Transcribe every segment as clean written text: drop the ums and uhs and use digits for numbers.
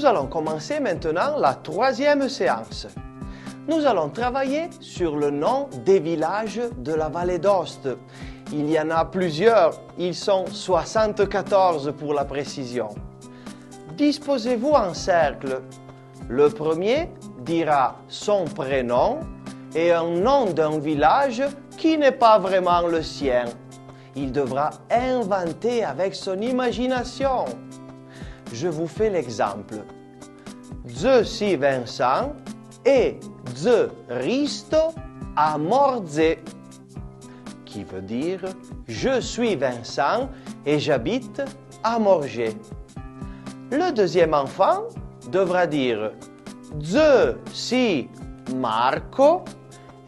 Nous allons commencer maintenant la troisième séance. Nous allons travailler sur le nom des villages de la vallée d'Aoste. Il y en a plusieurs, ils sont 74 pour la précision. Disposez-vous en cercle. Le premier dira son prénom et un nom d'un village qui n'est pas vraiment le sien. Il devra inventer avec son imagination. Je vous fais l'exemple. Je suis Vincent et je risto a Morze, qui veut dire je suis Vincent et j'habite à Morges. Le deuxième enfant devra dire je suis Marco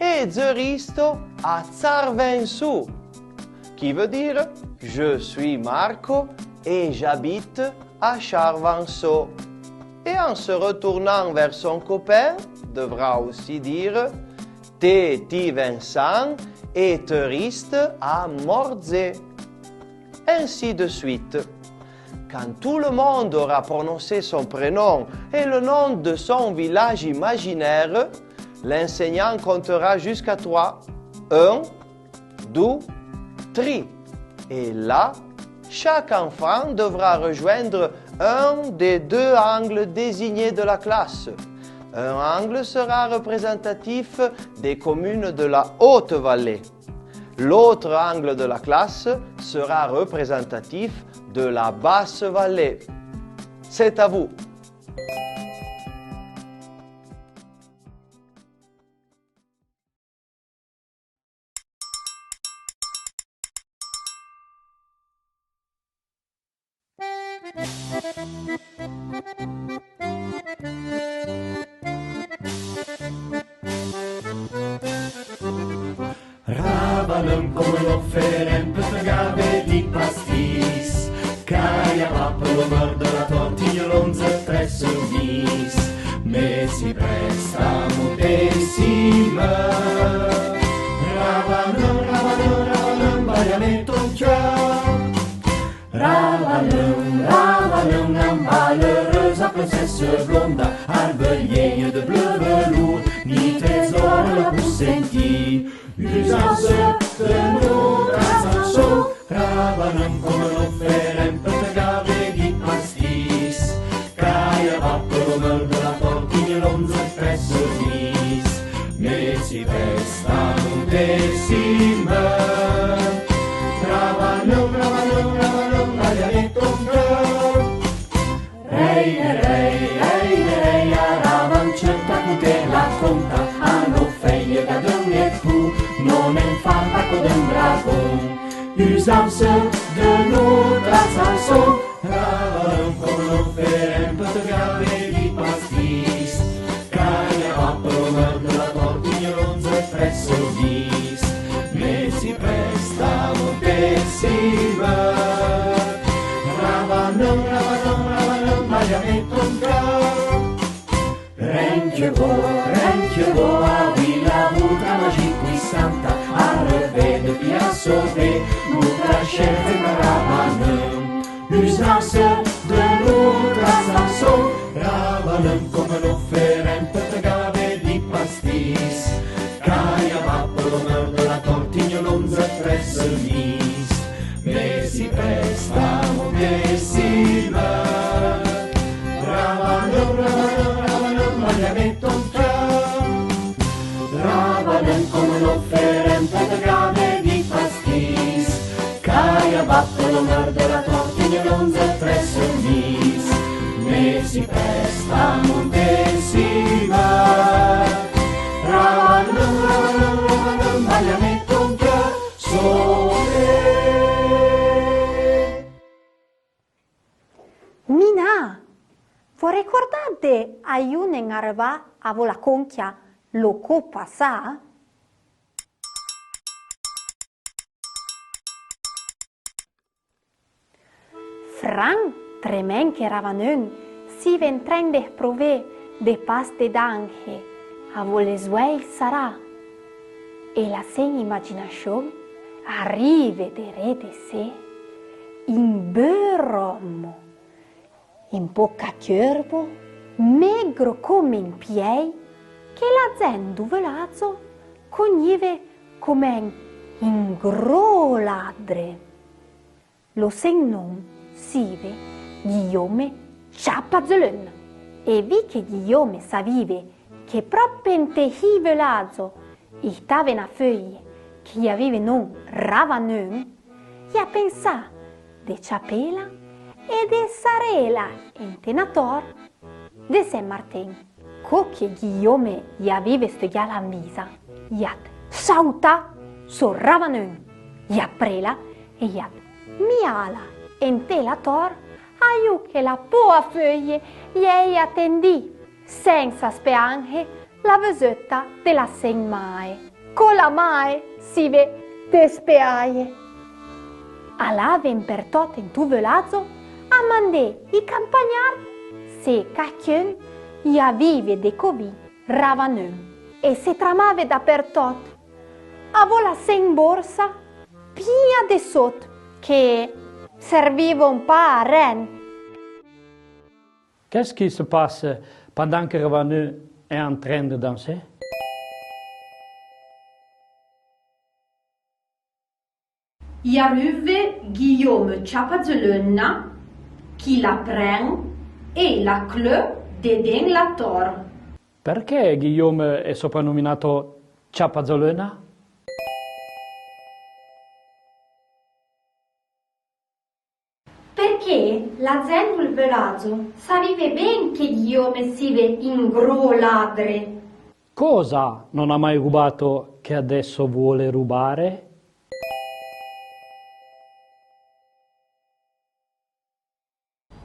et je risto a Zarvensu, qui veut dire je suis Marco et j'habite à Charvanceau. Et en se retournant vers son copain, devra aussi dire Ti Vincent et te riste à Morze. Ainsi de suite. Quand tout le monde aura prononcé son prénom et le nom de son village imaginaire, l'enseignant comptera jusqu'à 3. 1, 2, 3. Et là, chaque enfant devra rejoindre un des deux angles désignés de la classe. Un angle sera représentatif des communes de la Haute-Vallée. L'autre angle de la classe sera représentatif de la Basse-Vallée. C'est à vous. Ravalăm l'offerem per gave di pastis, caia va per lo mar de la tortilla l'onze presso vis, me si presta moltissima. Ravalăm, baiametto un ciao. Ravalăm, en malheureuse princesse blonde, arbelier de bleu velours, ni trésor le pour sentir. Usance de notre chanson, Ravalăm l'offerem per gave di pastis, caia va per lo mar de la tortilla l'onze presso vis, me si presta moltissima. Ravalăm, baiametto un ciao. Rei, Ravalăm cerca cu te la conta, hanno feie da dâng e pu, non è fatta con un dragon. Usance de notre chanson, Ravalăm l'offerem per gave di pastis, caia va per lo mar de la tortilla l'onze presso vis, me si presta moltissima. Ravalăm, baiametto un ciao. Renche vo, a villa vuta magi qui santa, a revede piassove, nutra scelte Ravalăm. Usance de notre chanson, Ravalăm l'offerem per gave di pastis, caia va per lo mar de la tortilla l'onze presso vis, me si presta moltissima. Ravalăm, baiametto un ciao. Ravalăm l'offerem per gave di pastis, caia va per lo mar de la tortilla l'onze presso vis, me si presta moltissima. Ravalăm, baiametto un ciao. Mina, vă ricordate aiunen arva a vola conchia lo copa sa? Fran, tremen che ravanun, si ventren de prove de paste d'ange, a vole zuel sarà. E la sen imagination arrive de rete se in berromo. un po' cacchierbo, magro come un piei, che l'azienda velazzo cognive come un gros ladre. Lo segnom sive Guillaume Ciapazzolon. E vi che Guillaume savive che proprio in te velazzo stava una foglia che gli aveva non ravanon, gli ha pensato de ciapela e de sarela in tenator de Saint Martin. Che Guillaume gli aveva studiato la misa, gli ha sauta su ravanon, gli ha prela e gli ha miala in telator aiù che la poa foglia gli attendì senza speanche la visita della Saint Mae. Con la Mae si ve despeaie. All'ave impertot in tu velazzo a mandè i campagnari se cacchion gli avive de covì ravanon e se tramave dappertot a vola in borsa pia de sot che serviva un po' a Rennes. Qu'est-ce qui se passe pendant que Ravaneux est en train de danser? Il arrive Guillaume Ciapazzolonna qui la prend e la clôt dedans la tor. Perché Guillaume è soprannominato Ciapazzolona? Perché l'azienda il velazzo sapeva ben che Guillaume si ve in gros ladre. Cosa non ha mai rubato che adesso vuole rubare?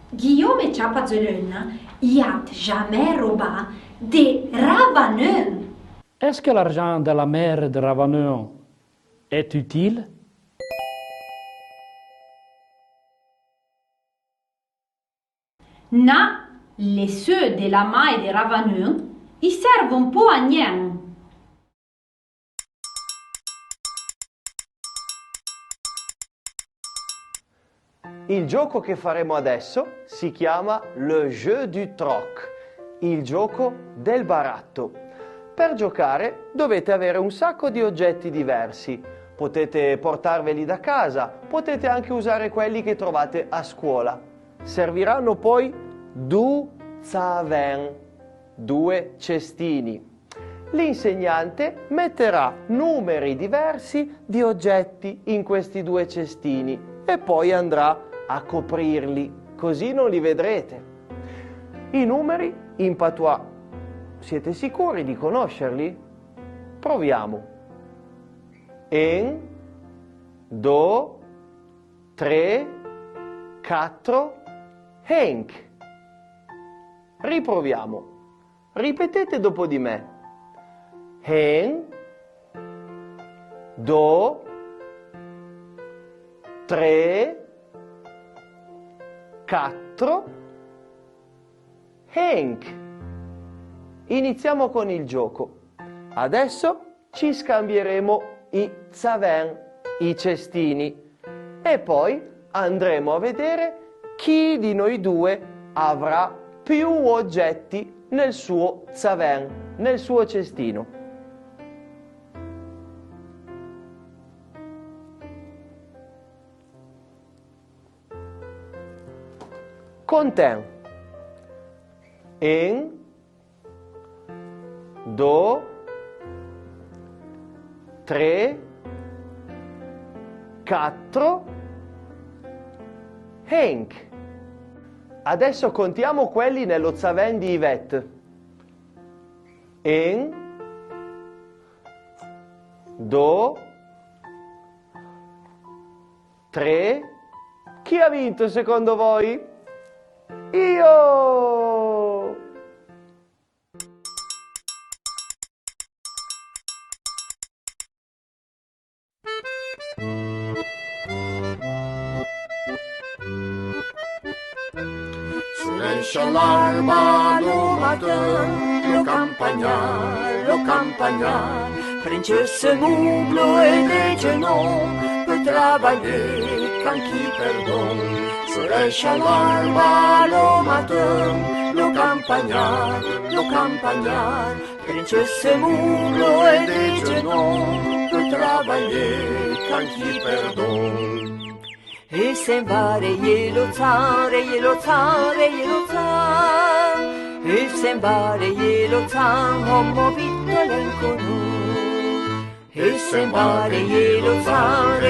Guillaume Ciapazzolona y a jamais robé de ravanon. Est-ce que l'argent de la mère de Ravaneux est utile? Na, les ceux de la Mae de Ravaneux, ils servent un po' a rien. Il gioco che faremo adesso si chiama le jeu du troc, il gioco del baratto. Per giocare dovete avere un sacco di oggetti diversi. Potete portarveli da casa, potete anche usare quelli che trovate a scuola. Serviranno poi du zaven, 2 cestini. L'insegnante metterà numeri diversi di oggetti in questi 2 cestini e poi andrà a coprirli, così non li vedrete. I numeri in patois, siete sicuri di conoscerli? Proviamo. 1, 2, 3, 4, 5. Riproviamo. Ripetete dopo di me. 1, 2, 3, 4, 5. Iniziamo con il gioco. Adesso ci scambieremo i zaven, i cestini, e poi andremo a vedere chi di noi due avrà più oggetti nel suo zaven, nel suo cestino. Content. 1, 2, 3, 4, 5. Adesso contiamo quelli nello zaven di Yvette. 1, 2, 3. Chi ha vinto secondo voi? Io! Sèche l'arbre le matin, le campagnard, princesse mouble et des genoux, peut travailler qu'un qui perdon. Serait à l'arba, le matin, le campagnard, princesse moulo et des genoux, peut travailler qu'un qui perdon. E sembrare glielo zan, e sembrare glielo zan, homo vittolenco nu. E sembrare glielo zan,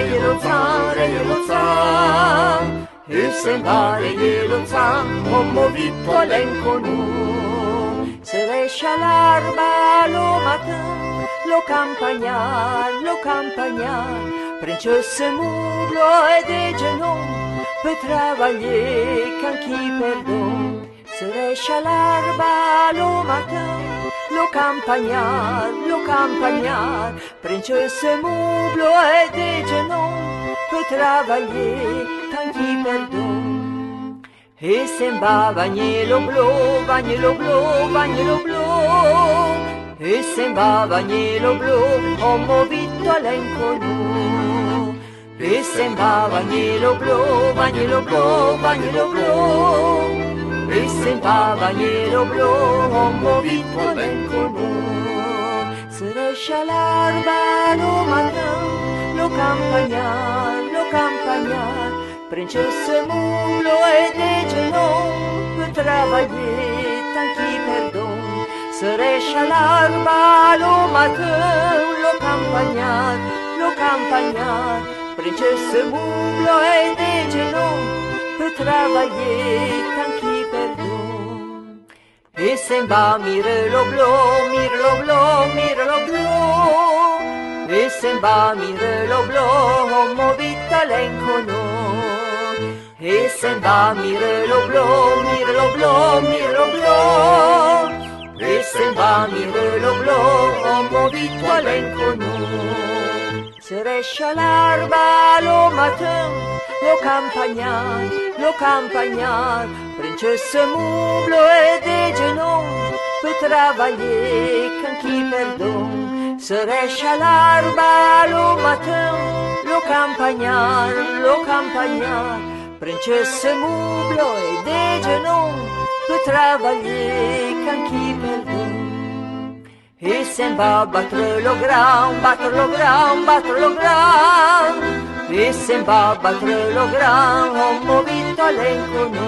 e sembrare glielo zan, homo vittolenco nu. Se resce all'arba, lo matin, lo campagnar, princesse moulo et des genoux, peut travailler qu'un qui perdon. Serait à l'arba, le matin, lo campagnar, princesse moulo et des genoux, peut travailler qu'un qui perdon. E sembra bagnelo blu, e sembra bagnelo blu, homo vittolenco nu. E sembra bagnelo blu, e sembra bagnelo blu, homo vittolenco nu. Se resce all'arba, lo matin, lo campagnar, princesse moulo et des genoux, peut travailler tant qui perdon. Serait à l'arba, lo matin, lo campagnar, princesse moulo et des genoux, peut travailler tant qui perdon. E sembra mirelo blu, e sembra mirelo blu, homo vittolenco nu. E sembra mirelo blu, e sembra mirelo blu, homo vittolenco nu. Se resce all'arba, lo matin, lo campagnar, princesse moulo et des genoux, peut travailler qu'un qui perdon. Se resce all'arba, lo matin, lo campagnar, princesse moulo et des genoux, peut travailler qu'un qui perdon. E sembra battere lo gran, e sembra battere lo gran, homo vittolenco nu.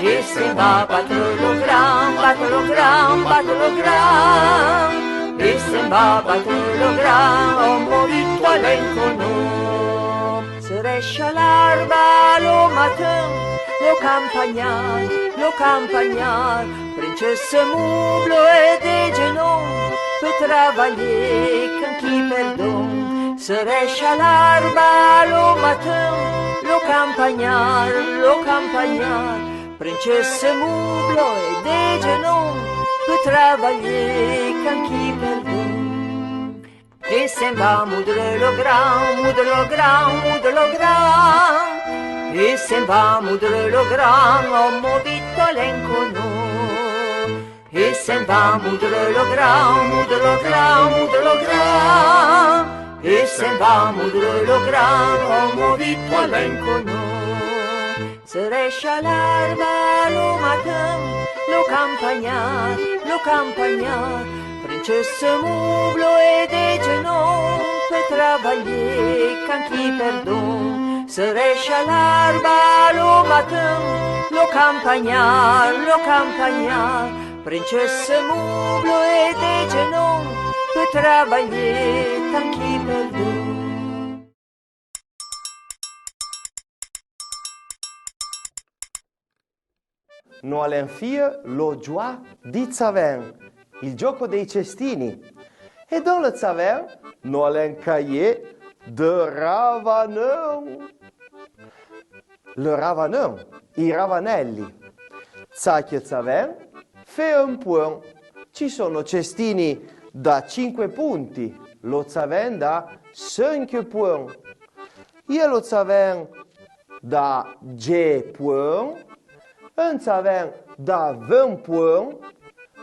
E sembra battere lo gran, e sembra battere lo gran, homo vittolenco nu. Se resce all'arba, lo matin, lo campagnar, princesse moulo et des genoux, peut travailler qu'un qui perdon. Serait à l'arba, lo matin, lo campagnar, princesse moulo et des genoux, peut travailler qu'un qui perdon. E sembra moudre lo gran, e sembra moudre lo gran, homo vittolenco nu. E sembra moudre lo gran, e sembra moudre lo gran, homo vittolenco nu. Se resce à l'arba, lo matin, lo campagnar, princesse moulo et des genoux, peut travailler qu'un qui perdon. Se resce à l'arba, lo matin, lo campagnar, princesse moulo et des genoux, peut travailler tant qui perdon. Nous allons faire lo joie di Zaven, il gioco dei cestini. E dans le Zaven, nous allons cahier de Ravaneur. Le Ravaneur, i ravanelli. Zacchio Zaven, fait un point. Ci sono cestini da 5 punti, lo Zaven da 5 points. Il y a lo Zaven da 10 points, un Zaven da 20 points,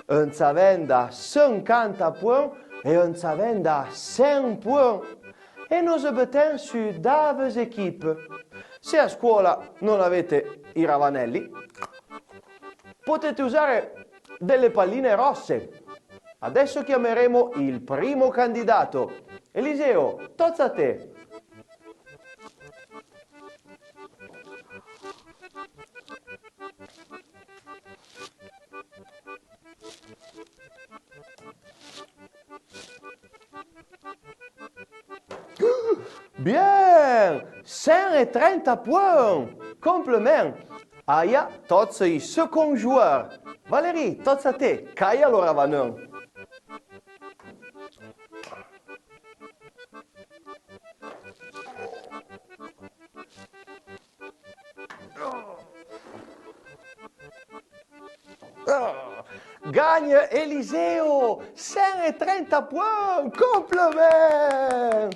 un Zaven da 50 points et un Zaven da 100 points. e nous abbiamo su Daves Equipe. Se a scuola non avete i ravanelli, potete usare delle palline rosse. Adesso chiameremo il primo candidato. Eliseo, tozza a te. Bien, 130 points. Compliment. Aya, tozza i second joueur. Valérie, tozza a te. Caia lo ravanun. Gagne Eliseo, 130 points, compliment.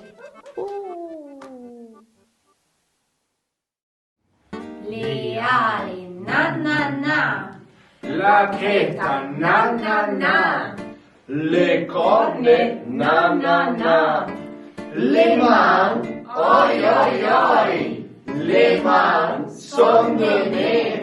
Le ali, na na na. La creta, na na na. Le corne, na na na. Le man, oi oi oi. Le man, son de me.